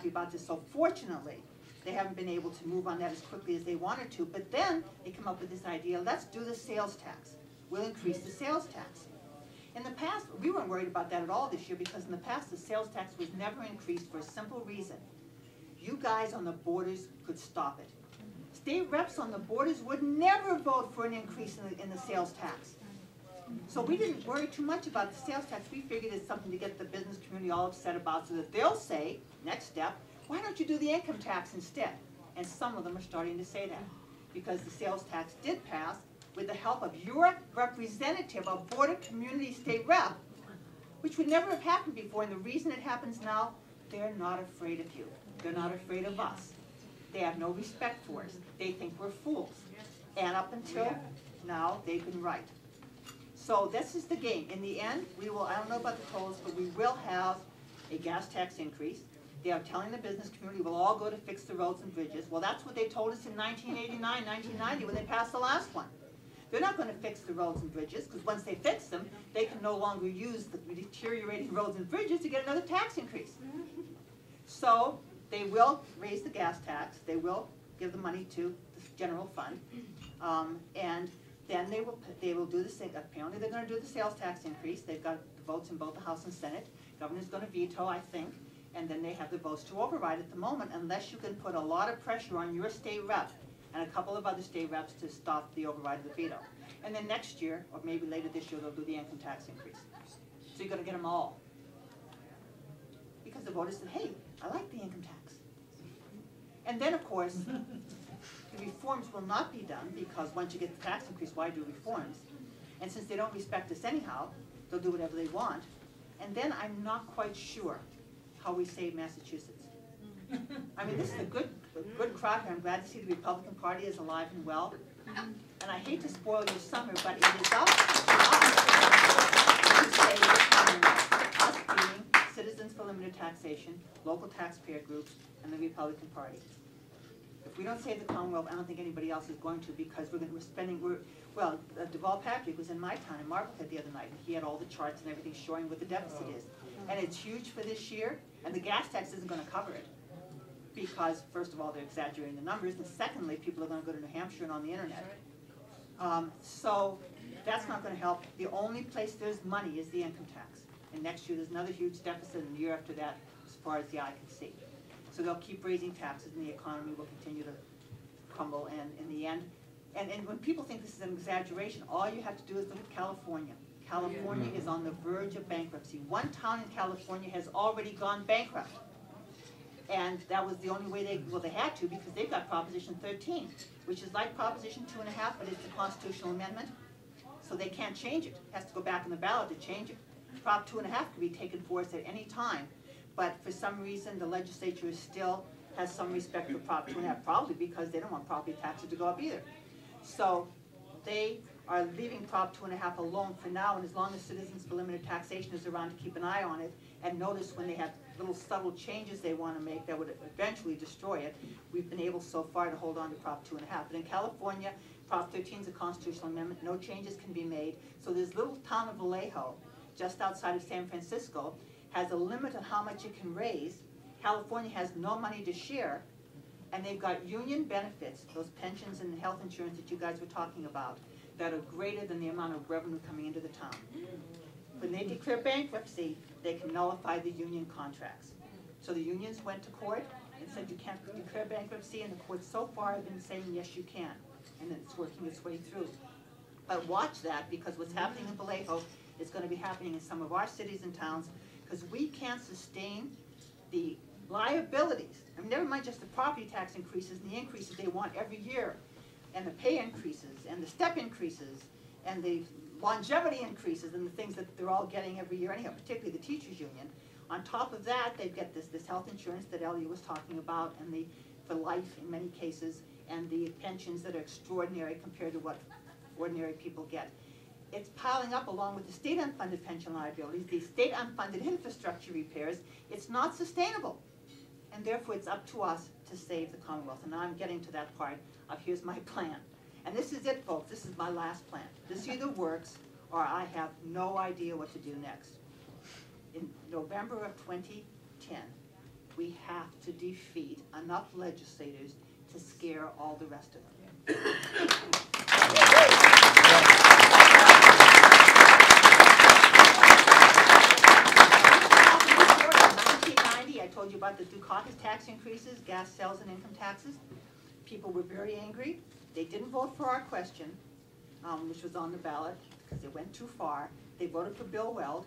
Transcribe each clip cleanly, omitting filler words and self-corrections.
about this. So fortunately, they haven't been able to move on that as quickly as they wanted to. But then they come up with this idea, let's do the sales tax. We'll increase the sales tax. In the past, we weren't worried about that at all this year, because in the past the sales tax was never increased for a simple reason. You guys on the borders could stop it. State reps on the borders would never vote for an increase in the sales tax. So we didn't worry too much about the sales tax. We figured it's something to get the business community all upset about, so that they'll say, next step, why don't you do the income tax instead? And some of them are starting to say that, because the sales tax did pass with the help of your representative, a Board of Community State Rep, which would never have happened before. And the reason it happens now, they're not afraid of you. They're not afraid of us. They have no respect for us. They think we're fools. And up until now, they've been right. So this is the game. In the end, we will, I don't know about the totals, but we will have a gas tax increase. They are telling the business community we'll all go to fix the roads and bridges. Well, that's what they told us in 1989, 1990 when they passed the last one. They're not going to fix the roads and bridges, because once they fix them, they can no longer use the deteriorating roads and bridges to get another tax increase. So they will raise the gas tax. They will give the money to the general fund, and then they will do the same. Apparently, they're going to do the sales tax increase. They've got the votes in both the House and Senate. Governor's going to veto, I think, and then they have the votes to override at the moment, unless you can put a lot of pressure on your state rep and a couple of other state reps to stop the override of the veto. And then next year, or maybe later this year, they'll do the income tax increase. So you're going to get them all. Because the voters said, hey, I like the income tax. And then, of course, the reforms will not be done, because once you get the tax increase, why do reforms? And since they don't respect us anyhow, they'll do whatever they want. And then I'm not quite sure how we save Massachusetts. I mean, this is a good crowd here. I'm glad to see the Republican Party is alive and well. And I hate to spoil your summer, but it is up to us to save the Commonwealth. Us being Citizens for Limited Taxation, local taxpayer groups, and the Republican Party. If we don't save the Commonwealth, I don't think anybody else is going to, because well, Deval Patrick was in my town in Marblehead the other night, and he had all the charts and everything showing what the deficit is. And it's huge for this year, and the gas tax isn't going to cover it. Because, first of all, they're exaggerating the numbers, and secondly, people are going to go to New Hampshire and on the internet. So that's not going to help. The only place there's money is the income tax. And next year there's another huge deficit, and the year after that, as far as the eye can see. So they'll keep raising taxes, and the economy will continue to crumble, and in the end, and when people think this is an exaggeration, all you have to do is look at California. California is on the verge of bankruptcy. One town in California has already gone bankrupt. And that was the only way they had to, because they've got Proposition 13, which is like Proposition 2.5, but it's a constitutional amendment. So they can't change it. It has to go back in the ballot to change it. Prop 2.5 could be taken force at any time, but for some reason the legislature still has some respect for Prop 2.5, probably because they don't want property taxes to go up either. So they are leaving Prop 2.5 alone for now, and as long as Citizens for Limited Taxation is around to keep an eye on it, and notice when they have little subtle changes they want to make that would eventually destroy it, we've been able so far to hold on to Prop 2.5. But in California, Prop 13 is a constitutional amendment. No changes can be made. So this little town of Vallejo, just outside of San Francisco, has a limit on how much it can raise. California has no money to share, and they've got union benefits, those pensions and health insurance that you guys were talking about, that are greater than the amount of revenue coming into the town. When they declare bankruptcy, they can nullify the union contracts. So the unions went to court and said you can't declare bankruptcy, and the courts so far have been saying yes you can, and it's working its way through. But watch that, because what's happening in Vallejo is going to be happening in some of our cities and towns, because we can't sustain the liabilities. I mean, never mind just the property tax increases and the increases they want every year, and the pay increases, and the step increases, and the longevity increases, and the things that they're all getting every year anyhow, particularly the teachers union. On top of that, they've got this health insurance that Elliot was talking about, and for life in many cases, and the pensions that are extraordinary compared to what ordinary people get. It's piling up along with the state unfunded pension liabilities, the state unfunded infrastructure repairs. It's not sustainable. And therefore, it's up to us to save the Commonwealth. And now I'm getting to that part of here's my plan. And this is it, folks. This is my last plan. This either works or I have no idea what to do next. In November of 2010, we have to defeat enough legislators to scare all the rest of them. I told you about the Dukakis tax increases, gas sales and income taxes. People were very angry. They didn't vote for our question, which was on the ballot, because it went too far. They voted for Bill Weld,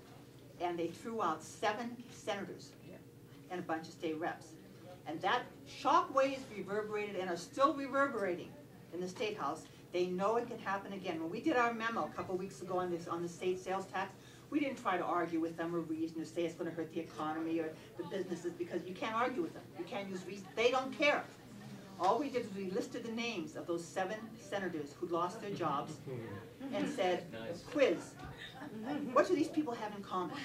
and they threw out 7 senators and a bunch of state reps. And that shock waves reverberated and are still reverberating in the State House. They know it can happen again. When we did our memo a couple weeks ago on the state sales tax, we didn't try to argue with them or reason or say it's going to hurt the economy or the businesses, because you can't argue with them. You can't use reason. They don't care. All we did was we listed the names of those 7 senators who lost their jobs and said, quiz, what do these people have in common?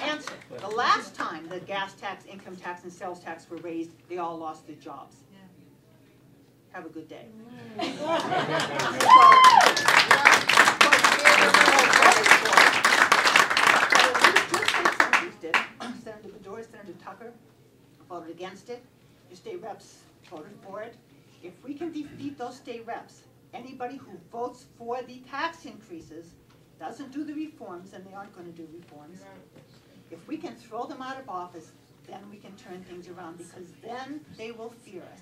Answer. The last time the gas tax, income tax, and sales tax were raised, they all lost their jobs. Have a good day. Senator Bedore, Senator Tucker voted against it. Your state reps voted for it. If we can defeat those state reps, anybody who votes for the tax increases doesn't do the reforms, and they aren't going to do reforms. If we can throw them out of office, then we can turn things around, because then they will fear us,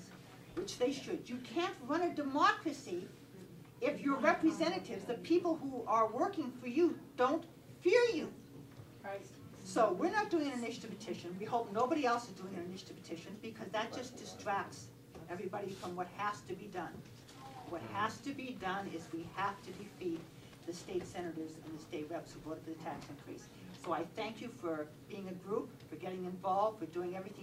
which they should. You can't run a democracy if your representatives, the people who are working for you, don't fear you. Right. So we're not doing an initiative petition. We hope nobody else is doing an initiative petition, because that just distracts everybody from what has to be done. What has to be done is we have to defeat the state senators and the state reps who voted for the tax increase. So I thank you for being a group, for getting involved, for doing everything